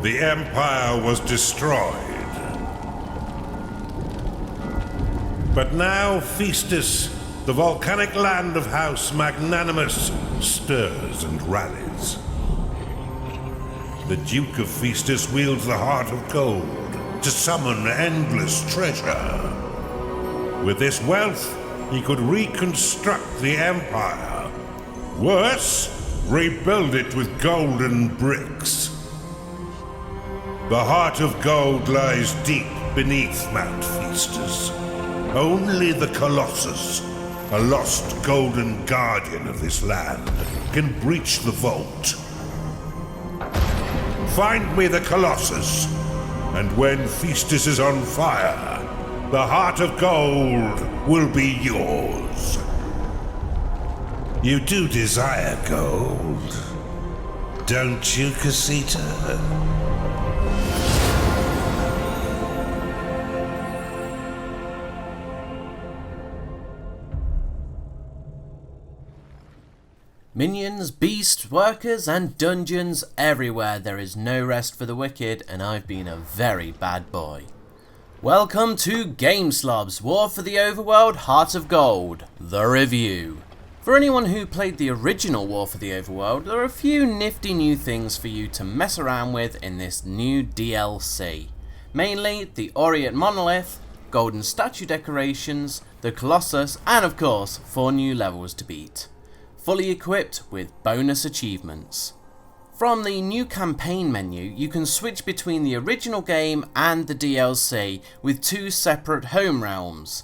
the Empire was destroyed. But now Festus, the volcanic land of House Magnanimous, stirs and rallies. The Duke of Festus wields the Heart of Gold to summon endless treasure. With this wealth, he could reconstruct the Empire. Worse, rebuild it with golden bricks. The Heart of Gold lies deep beneath Mount Festus. Only the Colossus, a lost golden guardian of this land, can breach the vault. Find me the Colossus, and when Festus is on fire, the Heart of Gold will be yours. You do desire gold, don't you, Casita? Minions, beasts, workers and dungeons everywhere. There is no rest for the wicked, and I've been a very bad boy. Welcome to Game Slobs, War for the Overworld, Heart of Gold, the review. For anyone who played the original War for the Overworld, there are a few nifty new things for you to mess around with in this new DLC. Mainly the Orient Monolith, golden statue decorations, the Colossus, and of course 4 new levels to beat. Fully equipped with bonus achievements. From the new campaign menu, you can switch between the original game and the DLC with 2 separate home realms.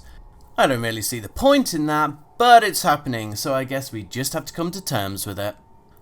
I don't really see the point in that, but it's happening, so I guess we just have to come to terms with it.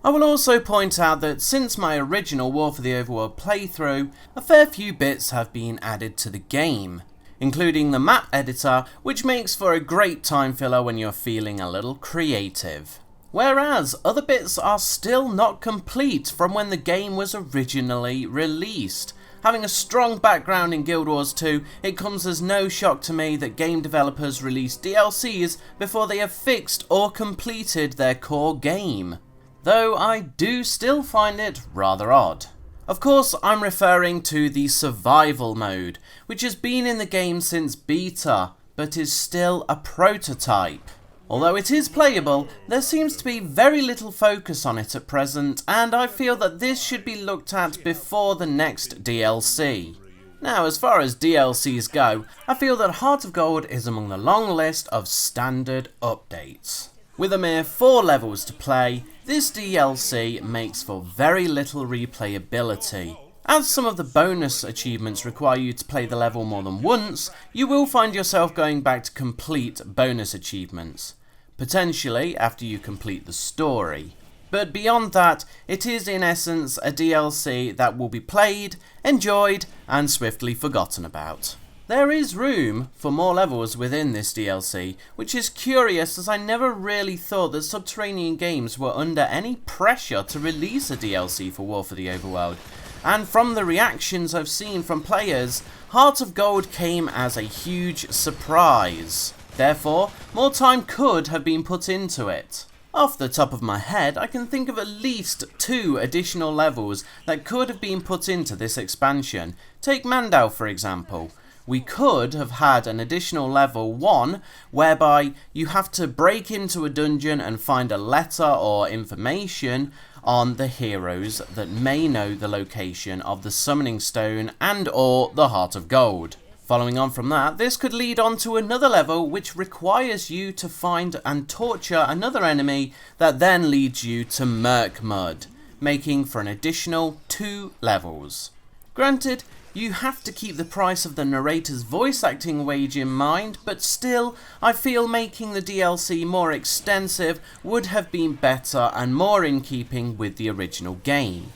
I will also point out that since my original War for the Overworld playthrough, a fair few bits have been added to the game, including the map editor, which makes for a great time filler when you're feeling a little creative. Whereas other bits are still not complete from when the game was originally released. Having a strong background in Guild Wars 2, it comes as no shock to me that game developers release DLCs before they have fixed or completed their core game. Though I do still find it rather odd. Of course, I'm referring to the survival mode, which has been in the game since beta, but is still a prototype. Although it is playable, there seems to be very little focus on it at present, and I feel that this should be looked at before the next DLC. Now, as far as DLCs go, I feel that Heart of Gold is among the long list of standard updates. With a mere 4 levels to play, this DLC makes for very little replayability. As some of the bonus achievements require you to play the level more than once, you will find yourself going back to complete bonus achievements, potentially after you complete the story. But beyond that, it is in essence a DLC that will be played, enjoyed, and swiftly forgotten about. There is room for more levels within this DLC, which is curious as I never really thought that Subterranean Games were under any pressure to release a DLC for War for the Overworld. And from the reactions I've seen from players, Heart of Gold came as a huge surprise. Therefore, more time could have been put into it. Off the top of my head, I can think of at least 2 additional levels that could have been put into this expansion. Take Mandau for example. We could have had an additional level 1 whereby you have to break into a dungeon and find a letter or information on the heroes that may know the location of the Summoning Stone and or the Heart of Gold. Following on from that, this could lead on to another level which requires you to find and torture another enemy that then leads you to Murkmud, making for an additional 2 levels. Granted, you have to keep the price of the narrator's voice acting wage in mind, but still, I feel making the DLC more extensive would have been better and more in keeping with the original game.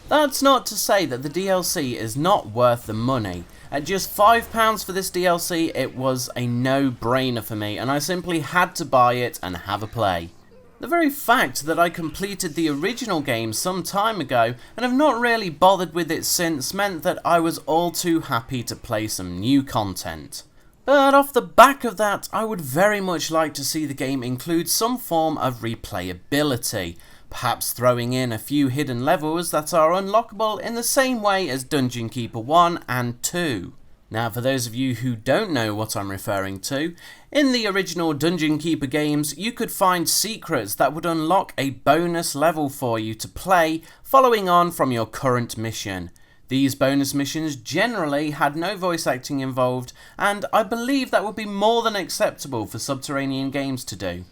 That's not to say that the DLC is not worth the money. At just £5 for this DLC, it was a no-brainer for me, and I simply had to buy it and have a play. The very fact that I completed the original game some time ago and have not really bothered with it since meant that I was all too happy to play some new content. But off the back of that, I would very much like to see the game include some form of replayability, perhaps throwing in a few hidden levels that are unlockable in the same way as Dungeon Keeper 1 and 2. Now, for those of you who don't know what I'm referring to, in the original Dungeon Keeper games, you could find secrets that would unlock a bonus level for you to play following on from your current mission. These bonus missions generally had no voice acting involved, and I believe that would be more than acceptable for Subterranean games to do.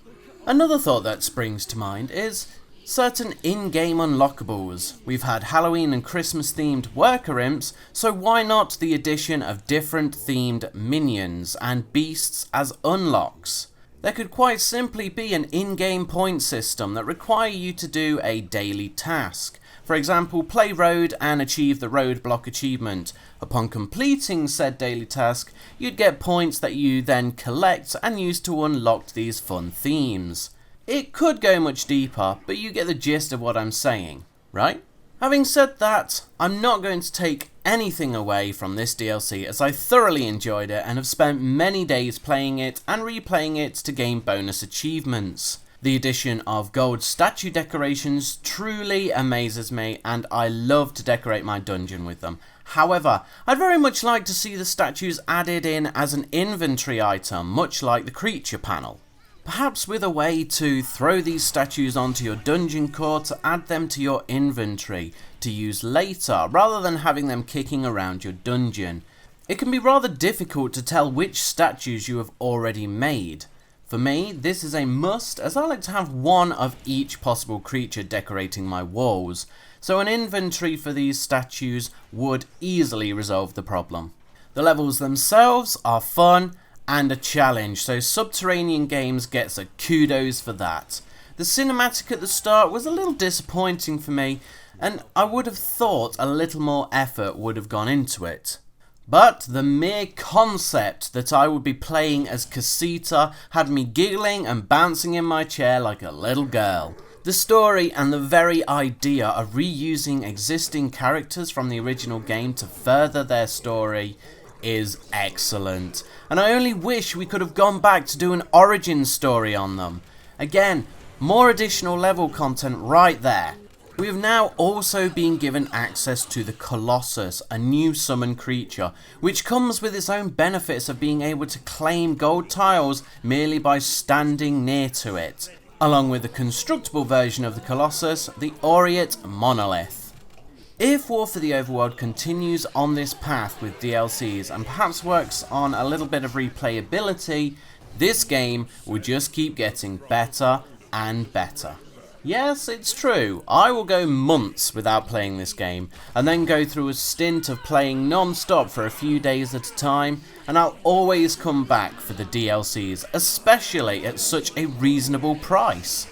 Another thought that springs to mind is certain in-game unlockables. We've had Halloween and Christmas themed worker imps, so why not the addition of different themed minions and beasts as unlocks? There could quite simply be an in-game point system that require you to do a daily task. For example, play road and achieve the roadblock achievement. Upon completing said daily task, you'd get points that you then collect and use to unlock these fun themes. It could go much deeper, but you get the gist of what I'm saying, right? Having said that, I'm not going to take anything away from this DLC as I thoroughly enjoyed it and have spent many days playing it and replaying it to gain bonus achievements. The addition of gold statue decorations truly amazes me, and I love to decorate my dungeon with them. However, I'd very much like to see the statues added in as an inventory item, much like the creature panel. Perhaps with a way to throw these statues onto your dungeon core to add them to your inventory to use later, rather than having them kicking around your dungeon. It can be rather difficult to tell which statues you have already made. For me, this is a must, as I like to have one of each possible creature decorating my walls, so an inventory for these statues would easily resolve the problem. The levels themselves are fun and a challenge, so Subterranean Games gets a kudos for that. The cinematic at the start was a little disappointing for me, and I would have thought a little more effort would have gone into it. But the mere concept that I would be playing as Casita had me giggling and bouncing in my chair like a little girl. The story and the very idea of reusing existing characters from the original game to further their story is excellent, and I only wish we could have gone back to do an origin story on them. Again, more additional level content right there. We have now also been given access to the Colossus, a new summon creature, which comes with its own benefits of being able to claim gold tiles merely by standing near to it, along with the constructible version of the Colossus, the Aureate Monolith. If War for the Overworld continues on this path with DLCs and perhaps works on a little bit of replayability, this game will just keep getting better and better. Yes, it's true, I will go months without playing this game, and then go through a stint of playing non-stop for a few days at a time, and I'll always come back for the DLCs, especially at such a reasonable price.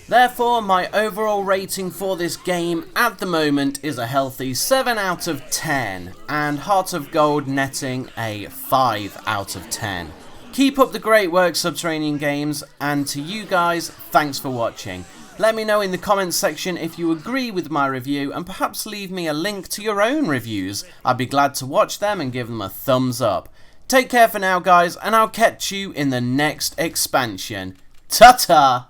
Therefore, my overall rating for this game at the moment is a healthy 7 out of 10, and Heart of Gold netting a 5 out of 10. Keep up the great work, Subterranean Games, and to you guys, thanks for watching. Let me know in the comments section if you agree with my review, and perhaps leave me a link to your own reviews. I'd be glad to watch them and give them a thumbs up. Take care for now, guys, and I'll catch you in the next expansion. Ta-ta!